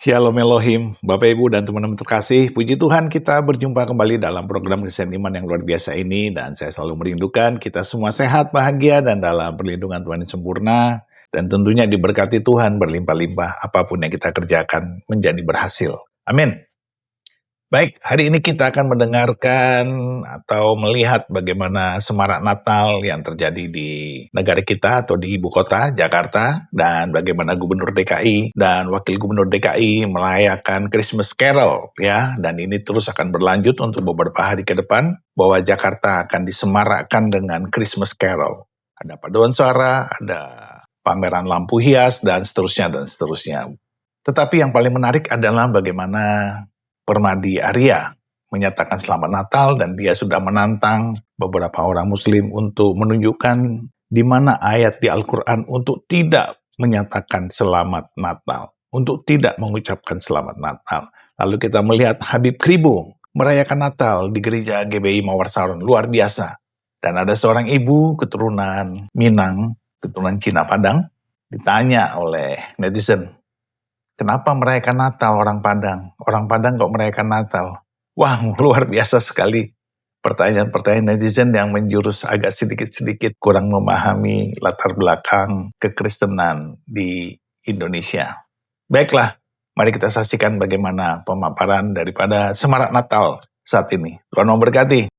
Shalom Elohim, Bapak Ibu dan teman-teman terkasih, puji Tuhan kita berjumpa kembali dalam program Kristen Iman yang luar biasa ini, dan saya selalu merindukan kita semua sehat, bahagia, dan dalam perlindungan Tuhan yang sempurna, dan tentunya diberkati Tuhan berlimpah-limpah, apapun yang kita kerjakan menjadi berhasil. Amin. Baik, hari ini kita akan mendengarkan atau melihat bagaimana semarak Natal yang terjadi di negara kita atau di ibu kota, Jakarta, dan bagaimana Gubernur DKI dan Wakil Gubernur DKI merayakan Christmas Carol, ya, dan ini terus akan berlanjut untuk beberapa hari ke depan, bahwa Jakarta akan disemarakkan dengan Christmas Carol. Ada paduan suara, ada pameran lampu hias, dan seterusnya, dan seterusnya. Tetapi yang paling menarik adalah bagaimana Permadi Arya menyatakan selamat Natal, dan dia sudah menantang beberapa orang Muslim untuk menunjukkan di mana ayat di Al-Quran untuk tidak menyatakan selamat Natal, untuk tidak mengucapkan selamat Natal. Lalu kita melihat Habib Kribo merayakan Natal di gereja GBI Mawar Saron, luar biasa. Dan ada seorang ibu keturunan Minang, keturunan Cina Padang, ditanya oleh netizen, kenapa merayakan Natal orang Padang? Orang Padang kok merayakan Natal? Wah, luar biasa sekali. Pertanyaan-pertanyaan netizen yang menjurus agak sedikit-sedikit kurang memahami latar belakang kekristenan di Indonesia. Baiklah, mari kita saksikan bagaimana pemaparan daripada semarak Natal saat ini. Tuhan memberkati.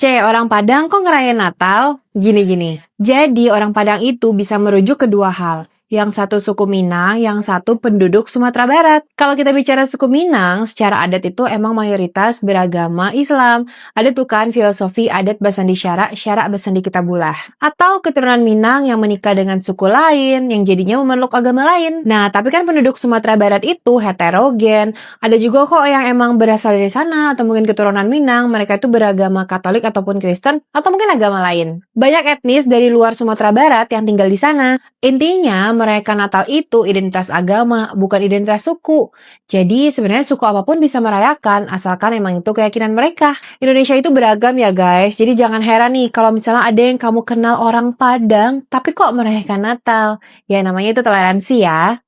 Orang Padang kok ngerayain Natal? Gini. Jadi orang Padang itu bisa merujuk kedua hal. Yang satu suku Minang, yang satu penduduk Sumatera Barat. Kalau kita bicara suku Minang, secara adat itu emang mayoritas beragama Islam. Ada tuh kan filosofi adat Basandi Syarak Basandi Kitabullah. Atau keturunan Minang yang menikah dengan suku lain, yang jadinya memeluk agama lain. Nah, tapi kan penduduk Sumatera Barat itu heterogen. Ada juga kok yang emang berasal dari sana, atau mungkin keturunan Minang, mereka itu beragama Katolik ataupun Kristen, atau mungkin agama lain. Banyak etnis dari luar Sumatera Barat yang tinggal di sana. Intinya, merayakan Natal itu identitas agama, bukan identitas suku. Jadi sebenarnya suku apapun bisa merayakan, asalkan emang itu keyakinan mereka. Indonesia itu beragam ya guys, jadi jangan heran nih kalau misalnya ada yang kamu kenal orang Padang, tapi kok merayakan Natal. Ya namanya itu toleransi ya.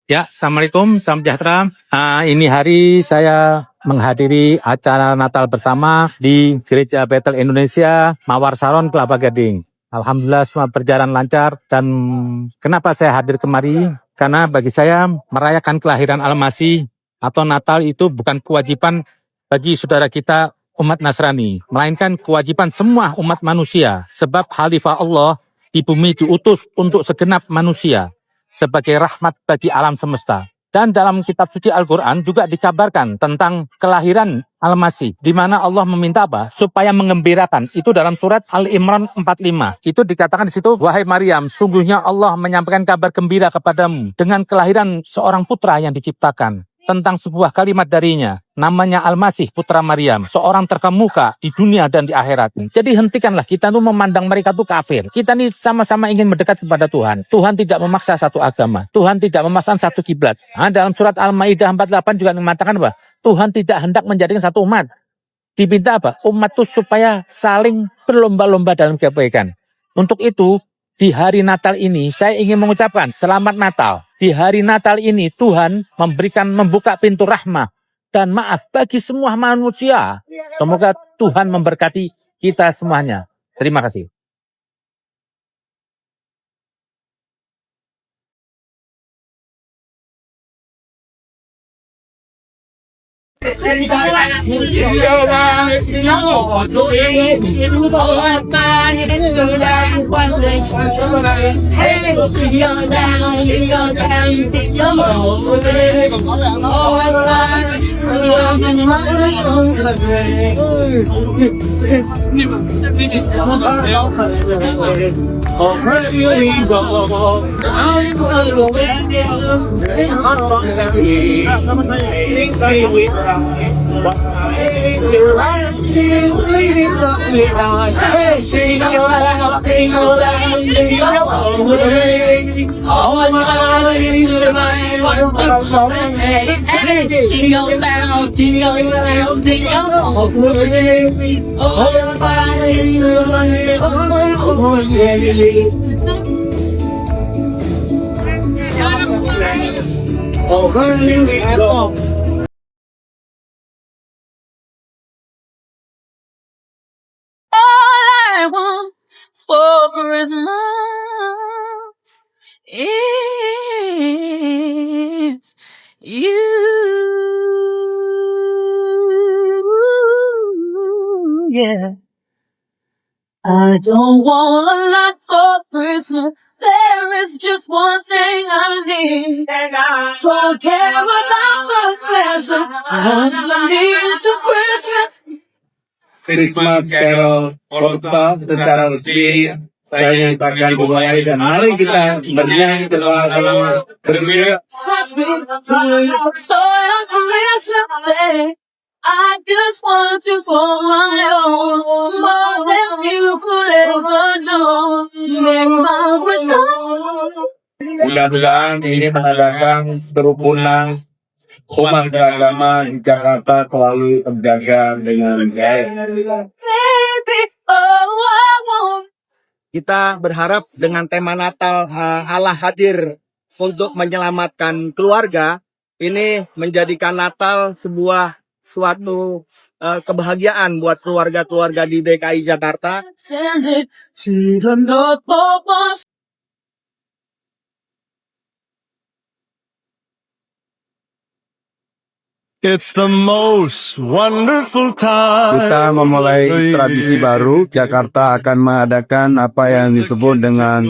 Ya, Assalamualaikum, salam sejahtera. Ini hari saya menghadiri acara Natal bersama di Gereja Bethel Indonesia, Mawar Saron, Kelapa Gading. Alhamdulillah semua berjalan lancar, dan kenapa saya hadir kemari? Karena bagi saya merayakan kelahiran Al-Masih atau Natal itu bukan kewajiban bagi saudara kita umat Nasrani, melainkan kewajiban semua umat manusia, sebab Khalifah Allah di bumi diutus untuk segenap manusia sebagai rahmat bagi alam semesta. Dan dalam kitab suci Al-Quran juga dikabarkan tentang kelahiran Al-Masih, di mana Allah meminta apa? Supaya mengembirakan. Itu dalam surat Al-Imran 45. Itu dikatakan di situ, wahai Maryam, sungguhnya Allah menyampaikan kabar gembira kepadamu dengan kelahiran seorang putra yang diciptakan. Tentang sebuah kalimat darinya, namanya Al-Masih putra Maryam, seorang terkemuka di dunia dan di akhirat. Jadi hentikanlah kita tuh memandang mereka tuh kafir. Kita nih sama-sama ingin mendekat kepada Tuhan. Tuhan tidak memaksa satu agama. Tuhan tidak memasang satu kiblat. Dalam surat Al-Maidah 48 juga mengatakan apa? Tuhan tidak hendak menjadikan satu umat. Dipinta apa? Umat itu supaya saling berlomba-lomba dalam kebaikan. Untuk itu, di hari Natal ini saya ingin mengucapkan selamat Natal. Di hari Natal ini Tuhan membuka pintu rahmah dan maaf bagi semua manusia. Semoga Tuhan memberkati kita semuanya. Terima kasih. I want for Christmas is you. Yeah. I don't want a lot for Christmas. There is just one thing I need. Don't care about the present. I need to Christmas. Christmas Carol Orta secara resmi saya nyatakan dimulai dan mari kita bernyanyi bersama-sama berbeda. So on Christmas Day, I just want you for my own, more than you could ever know. Make my wish come. Mudah-mudahan ini menandakan kerukunan umat beragama di Jakarta selalu terjaga dengan baik. Baby, oh, I want. Kita berharap dengan tema Natal Allah hadir untuk menyelamatkan keluarga, ini menjadikan Natal sebuah suatu kebahagiaan buat keluarga-keluarga di DKI Jakarta. It's the most wonderful time. Kita memulai tradisi baru. Jakarta akan mengadakan apa yang disebut dengan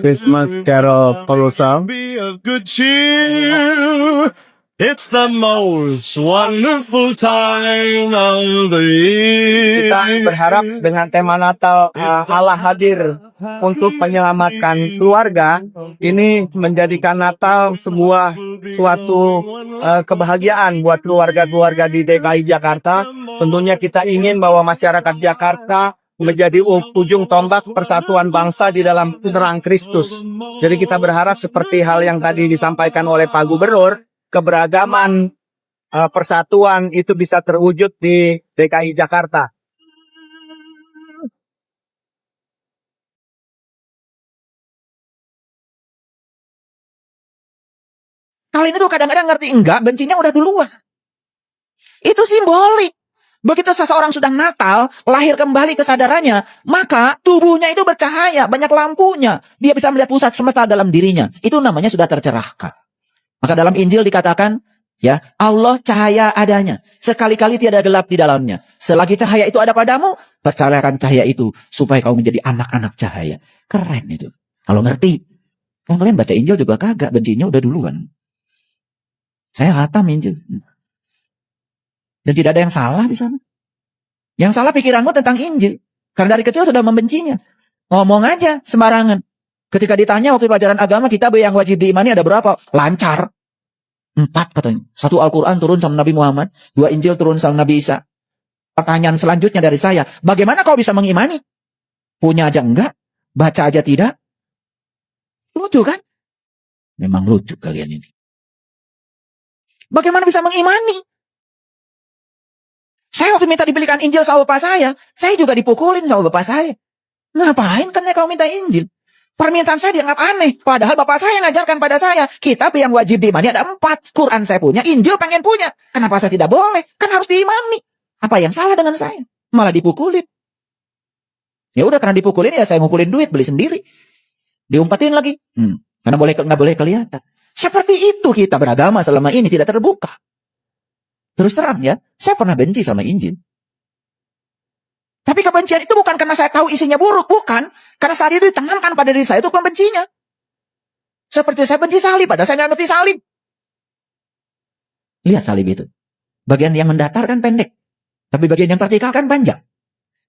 Christmas Carol Kolosal. Be of good cheer. It's the most wonderful time of the year. Kita berharap dengan tema Natal Allah hadir untuk menyelamatkan keluarga, ini menjadikan Natal sebuah suatu kebahagiaan buat keluarga-keluarga di DKI Jakarta. Tentunya kita ingin bahwa masyarakat Jakarta menjadi ujung tombak persatuan bangsa di dalam terang Kristus. Jadi kita berharap seperti hal yang tadi disampaikan oleh Pak Gubernur, keberagaman persatuan itu bisa terwujud di DKI Jakarta. Kalian itu kadang-kadang ngerti enggak, bencinya udah duluan. Itu simbolik. Begitu seseorang sudah Natal, lahir kembali kesadarannya, maka tubuhnya itu bercahaya, banyak lampunya. Dia bisa melihat pusat semesta dalam dirinya. Itu namanya sudah tercerahkan. Maka dalam Injil dikatakan, ya, Allah cahaya adanya. Sekali-kali tiada gelap di dalamnya. Selagi cahaya itu ada padamu, percayakan cahaya itu supaya kau menjadi anak-anak cahaya. Keren itu. Kalau ngerti. Kan kalian baca Injil juga kagak, bencinya udah duluan. Saya khatam Injil. Dan tidak ada yang salah di sana. Yang salah pikiranmu tentang Injil. Karena dari kecil sudah membencinya. Ngomong aja sembarangan. Ketika ditanya waktu pelajaran agama, kitab yang wajib diimani ada berapa? Lancar. 4 katanya. 1 Al-Quran turun sama Nabi Muhammad. 2 Injil turun sama Nabi Isa. Pertanyaan selanjutnya dari saya. Bagaimana kau bisa mengimani? Punya aja enggak? Baca aja tidak? Lucu kan? Memang lucu kalian ini. Bagaimana bisa mengimani? Saya waktu minta dibelikan Injil sama bapak saya juga dipukulin sama bapak saya. Ngapain kan kau minta Injil? Permintaan saya dianggap aneh. Padahal bapak saya ngajarkan pada saya, kitab yang wajib diimani ada 4. Quran saya punya, Injil pengen punya. Kenapa saya tidak boleh? Kan harus diimani. Apa yang salah dengan saya? Malah dipukulin. Ya udah, karena dipukulin ya saya ngumpulin duit, beli sendiri. Diumpatin lagi. Karena nggak boleh kelihatan. Seperti itu kita beragama selama ini tidak terbuka. Terus terang ya, saya pernah benci sama Injil. Tapi kebencian itu bukan karena saya tahu isinya buruk, bukan. Karena saat itu ditanamkan pada diri saya itu pembencinya. Seperti saya benci salib, padahal saya nggak ngerti salib. Lihat salib itu. Bagian yang mendatar kan pendek. Tapi bagian yang vertikal kan panjang.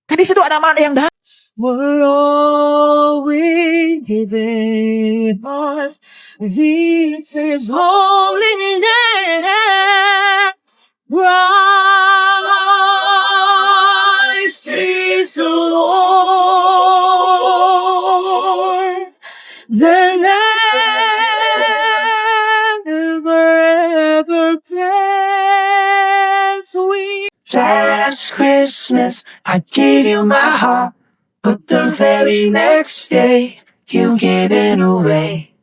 Kan di situ ada makna yang dalam. We're all within us. This is holiness. Christ is the Lord. There never ever pass we. Last Christmas I gave you my heart, but the very next day you gave it away.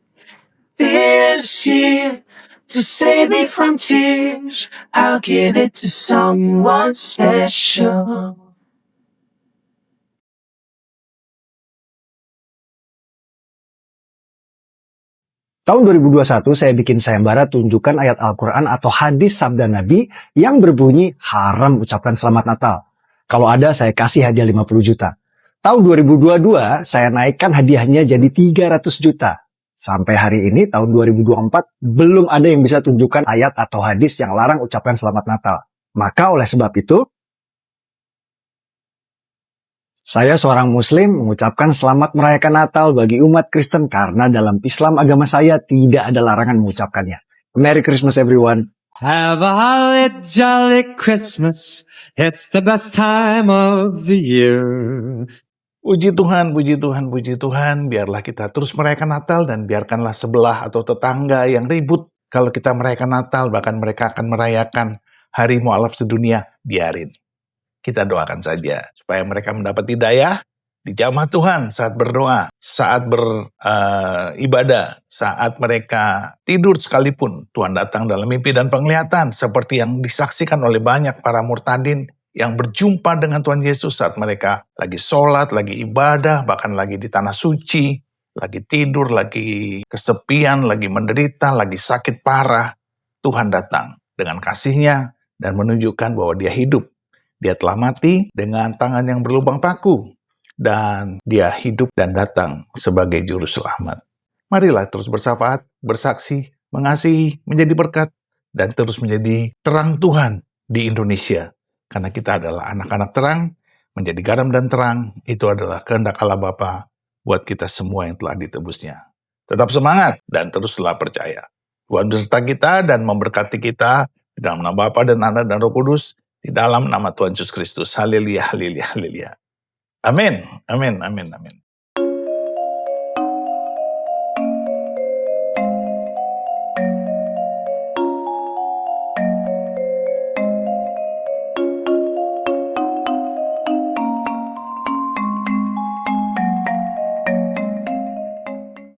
This year, to save me from tears, I'll give it to someone special. Tahun 2021 saya bikin sayembara tunjukkan ayat Al-Quran atau hadis sabda Nabi yang berbunyi haram ucapkan selamat Natal. Kalau ada saya kasih hadiah 50 juta. Tahun 2022 saya naikkan hadiahnya jadi 300 juta. Sampai hari ini tahun 2024 belum ada yang bisa tunjukkan ayat atau hadis yang larang ucapkan selamat Natal. Maka oleh sebab itu saya seorang Muslim mengucapkan selamat merayakan Natal bagi umat Kristen karena dalam Islam agama saya tidak ada larangan mengucapkannya. Merry Christmas everyone. Have a holly jolly Christmas. It's the best time of the year. Puji Tuhan, puji Tuhan, puji Tuhan. Biarlah kita terus merayakan Natal dan biarkanlah sebelah atau tetangga yang ribut. Kalau kita merayakan Natal, bahkan mereka akan merayakan Hari Mu'alaf Sedunia, biarin. Kita doakan saja supaya mereka mendapat hidayah, dijamah Tuhan saat berdoa, saat beribadah, saat mereka tidur sekalipun. Tuhan datang dalam mimpi dan penglihatan seperti yang disaksikan oleh banyak para murtadin yang berjumpa dengan Tuhan Yesus saat mereka lagi sholat, lagi ibadah, bahkan lagi di tanah suci, lagi tidur, lagi kesepian, lagi menderita, lagi sakit parah. Tuhan datang dengan kasih-Nya dan menunjukkan bahwa Dia hidup. Dia telah mati dengan tangan yang berlubang paku. Dan Dia hidup dan datang sebagai juru selamat. Marilah terus bersahabat, bersaksi, mengasihi, menjadi berkat, dan terus menjadi terang Tuhan di Indonesia. Karena kita adalah anak-anak terang, menjadi garam dan terang, itu adalah kehendak Allah Bapa buat kita semua yang telah ditebusnya. Tetap semangat dan teruslah percaya. Tuhan beserta kita dan memberkati kita di dalam nama Bapa dan Anak dan Roh Kudus, di dalam nama Tuhan Yesus Kristus. Haleluya, haleluya, haleluya. Amin, amin, amin, amin.